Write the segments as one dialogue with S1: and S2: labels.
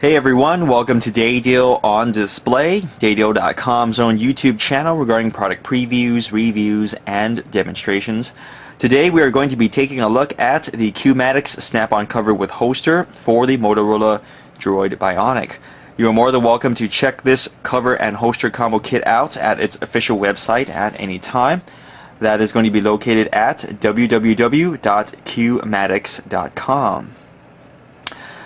S1: Hey everyone, welcome to Day Deal on Display, daydeal.com's own YouTube channel regarding product previews, reviews, and demonstrations. Today we are going to be taking a look at the Qmadix snap-on cover with holster for the Motorola DROID Bionic. You are more than welcome to check this cover and holster combo kit out at its official website at any time. That is going to be located at www.qmadix.com.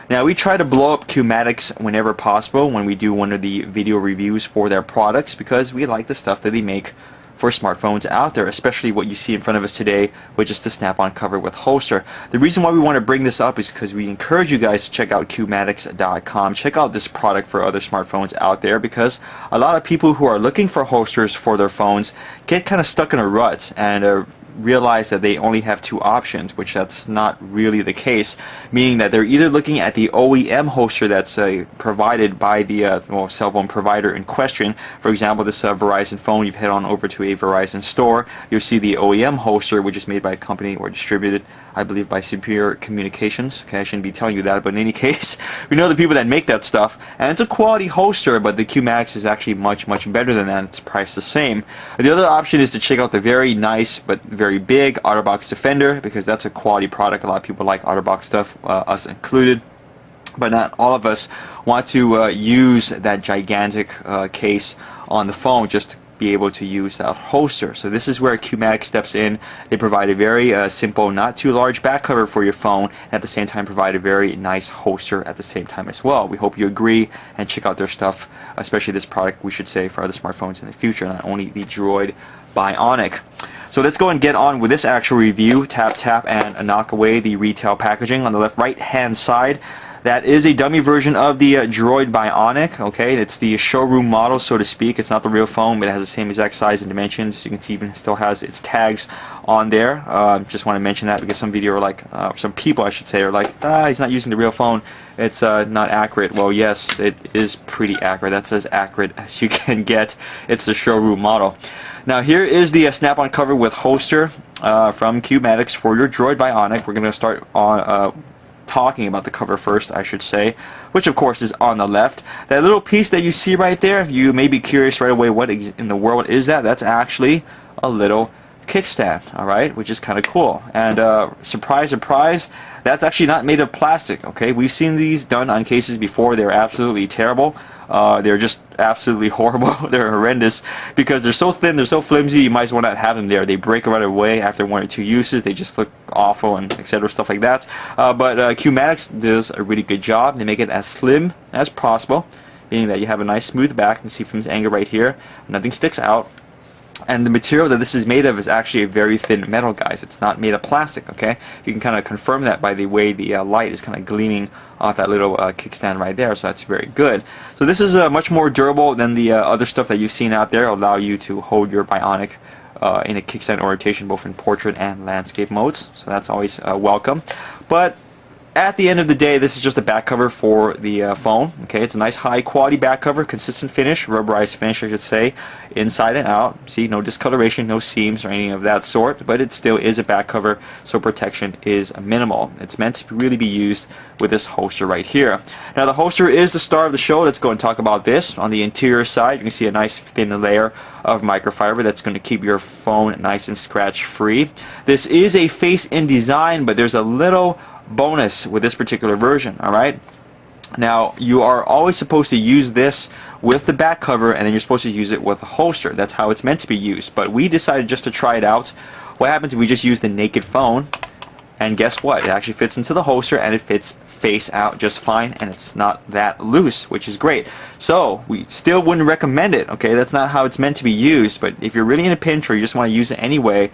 S1: Now, we try to blow up Qmadix whenever possible when we do one of the video reviews for their products because we like the stuff that they make for smartphones out there, especially what you see in front of us today, which is the snap-on cover with holster. The reason why we want to bring this up is because we encourage you guys to check out Qmadix.com. Check out this product for other smartphones out there because a lot of people who are looking for holsters for their phones get kind of stuck in a rut and realize that they only have two options, which that's not really the case, meaning that they're either looking at the OEM holster that's provided by the cell phone provider in question. For example, this Verizon phone, you've head on over to a Verizon store, you'll see the OEM holster, which is made by a company or distributed, I believe, by Superior Communications. Okay, I shouldn't be telling you that, but in any case, we know the people that make that stuff, and it's a quality holster, but the Qmadix is actually much better than that. It's priced the same. The other option is to check out the very nice but very big OtterBox Defender, because that's a quality product. A lot of people like OtterBox stuff, us included, but not all of us want to use that gigantic case on the phone just to be able to use that holster. So this is where Qmadix steps in. They provide a very simple, not too large back cover for your phone, and at the same time provide a very nice holster at the same time as well. We hope you agree and check out their stuff, especially this product, we should say, for other smartphones in the future, not only the DROID Bionic. So let's go and get on with this actual review. Tap and knock away the retail packaging on the left right hand side. That is a dummy version of the DROID Bionic. Okay, it's the showroom model, so to speak. It's not the real phone, but it has the same exact size and dimensions. You can see even still has its tags on there. Just want to mention that because some some people I should say are like, he's not using the real phone. It's not accurate. Well, yes, it is pretty accurate. That's as accurate as you can get. It's the showroom model. Now here is the snap-on cover with holster from Qmadix for your DROID Bionic. We're going to start on talking about the cover first, I should say, which of course is on the left. That little piece that you see right there, you may be curious right away, what in the world is that? That's actually a little kickstand, alright, which is kind of cool. And surprise, that's actually not made of plastic, okay? We've seen these done on cases before. They're absolutely terrible. They're just absolutely horrible. They're horrendous because they're so thin, they're so flimsy, you might as well not have them there. They break right away after one or two uses. They just look awful and etc. stuff like that. But Qmadix does a really good job. They make it as slim as possible, meaning that you have a nice smooth back. You can see from this angle right here, nothing sticks out. And the material that this is made of is actually a very thin metal, guys. It's not made of plastic, okay? You can kind of confirm that by the way the light is kind of gleaming off that little kickstand right there, so that's very good. So this is much more durable than the other stuff that you've seen out there. It'll allow you to hold your Bionic in a kickstand orientation, both in portrait and landscape modes, so that's always welcome. But at the end of the day, this is just a back cover for the phone. Okay, it's a nice high quality back cover, consistent finish, rubberized finish I should say, inside and out. See, no discoloration, no seams or anything of that sort, but it still is a back cover, so protection is minimal. It's meant to really be used with this holster right here. Now the holster is the star of the show. Let's go and talk about this. On the interior side, you can see a nice thin layer of microfiber that's going to keep your phone nice and scratch free. This is a face-in design, but there's a little bonus with this particular version. Alright, now you are always supposed to use this with the back cover, and then you're supposed to use it with a holster. That's how it's meant to be used, but we decided just to try it out. What happens if we just use the naked phone, and guess what, it actually fits into the holster and it fits face out just fine, and it's not that loose, which is great. So we still wouldn't recommend it, okay? That's not how it's meant to be used, but if you're really in a pinch or you just want to use it anyway,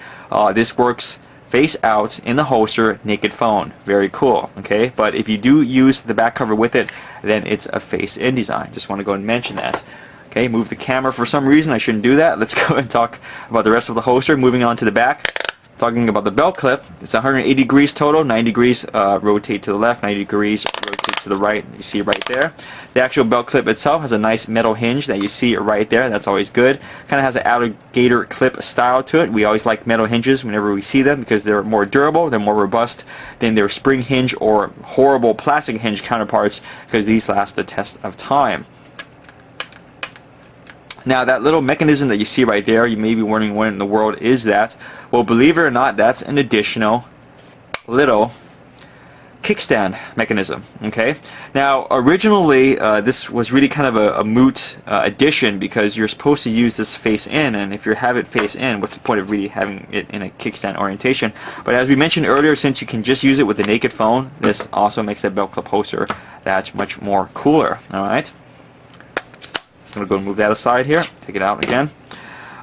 S1: this works face out in the holster, naked phone. Very cool, okay? But if you do use the back cover with it, then it's a face-in design. Just want to go and mention that. Okay, move the camera for some reason. I shouldn't do that. Let's go and talk about the rest of the holster. Moving on to the back. Talking about the belt clip, it's 180 degrees total, 90 degrees rotate to the left, 90 degrees rotate to the right, you see right there. The actual belt clip itself has a nice metal hinge that you see right there. That's always good. Kind of has an alligator clip style to it. We always like metal hinges whenever we see them because they're more durable, they're more robust than their spring hinge or horrible plastic hinge counterparts, because these last the test of time. Now, that little mechanism that you see right there, you may be wondering what in the world is that. Well, believe it or not, that's an additional little kickstand mechanism. Okay. Now, originally, this was really kind of a moot addition, because you're supposed to use this face in, and if you have it face in, what's the point of really having it in a kickstand orientation? But as we mentioned earlier, since you can just use it with a naked phone, this also makes that belt clip holster that much more cooler. All right. I'm going to go and move that aside here, take it out again.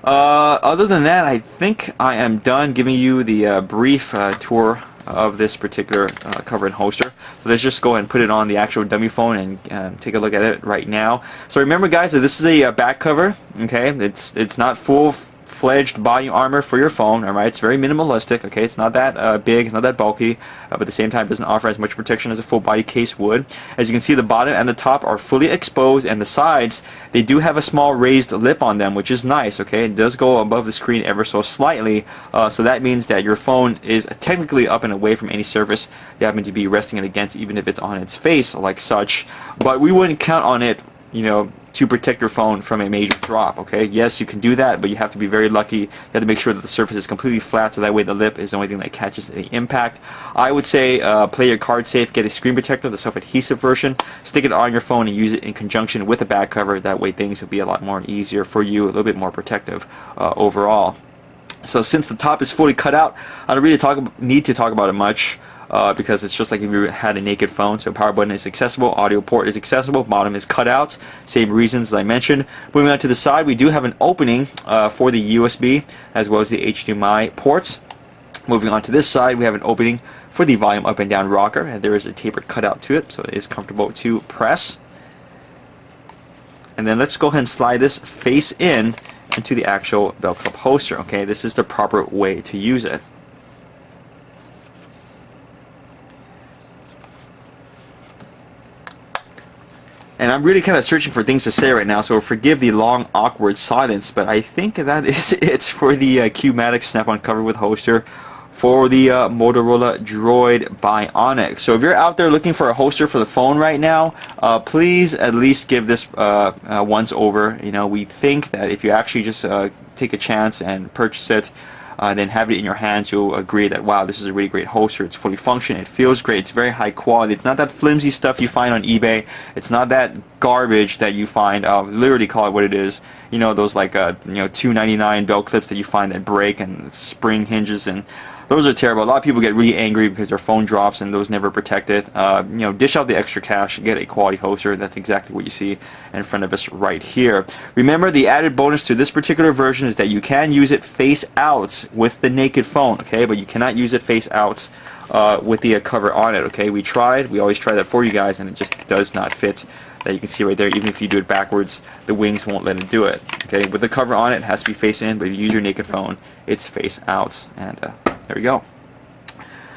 S1: Other than that, I think I am done giving you the brief tour of this particular cover and holster. So let's just go ahead and put it on the actual dummy phone and take a look at it right now. So remember, guys, that this is a back cover. Okay, it's not full-fledged body armor for your phone. All right, it's very minimalistic. Okay, it's not that big, it's not that bulky, but at the same time, it doesn't offer as much protection as a full body case would. As you can see, the bottom and the top are fully exposed, and the sides, they do have a small raised lip on them, which is nice. Okay, it does go above the screen ever so slightly, so that means that your phone is technically up and away from any surface you happen to be resting it against, even if it's on its face like such. But we wouldn't count on it, you know, to protect your phone from a major drop. Okay, yes, you can do that, but you have to be very lucky. You have to make sure that the surface is completely flat, so that way the lip is the only thing that catches the impact. I would say play your card safe, get a screen protector, the self-adhesive version, stick it on your phone and use it in conjunction with a back cover. That way things will be a lot more easier for you, a little bit more protective overall. So since the top is fully cut out, I don't really need to talk about it much. Because it's just like if you had a naked phone. So power button is accessible, audio port is accessible, bottom is cut out, same reasons as I mentioned. Moving on to the side, we do have an opening for the USB as well as the HDMI ports. Moving on to this side, we have an opening for the volume up and down rocker, and there is a tapered cutout to it, so it is comfortable to press. And then let's go ahead and slide this face in into the actual belt clip holster. Okay, this is the proper way to use it. And I'm really kind of searching for things to say right now, so forgive the long, awkward silence, but I think that is it for the Qmadix snap-on cover with holster for the Motorola DROID Bionic. So if you're out there looking for a holster for the phone right now, please at least give this once over. You know, we think that if you actually just take a chance and purchase it, then have it in your hands, you'll agree that, wow, this is a really great holster. It's fully functional, it feels great, it's very high quality. It's not that flimsy stuff you find on eBay. It's not that garbage that you find, literally call it what it is. You know, those like $2.99 belt clips that you find that break, and spring hinges, and those are terrible. A lot of people get really angry because their phone drops and those never protect it. You know, dish out the extra cash, get a quality holster. That's exactly what you see in front of us right here. Remember, the added bonus to this particular version is that you can use it face out with the naked phone, okay? But you cannot use it face out with the cover on it, okay? We tried. We always try that for you guys, and it just does not fit. That you can see right there, even if you do it backwards, the wings won't let it do it. Okay, with the cover on it, it has to be face in, but if you use your naked phone, it's face out. And there we go.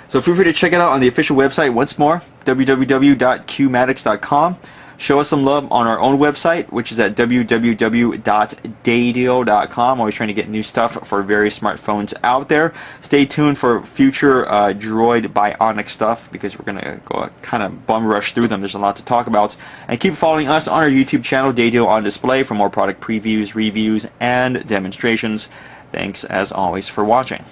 S1: So feel free to check it out on the official website once more, www.qmadix.com. Show us some love on our own website, which is at www.daydeal.com. Always trying to get new stuff for various smartphones out there. Stay tuned for future DROID Bionic stuff, because we're going to go kind of bum rush through them. There's a lot to talk about. And keep following us on our YouTube channel, Daydeal on Display, for more product previews, reviews, and demonstrations. Thanks, as always, for watching.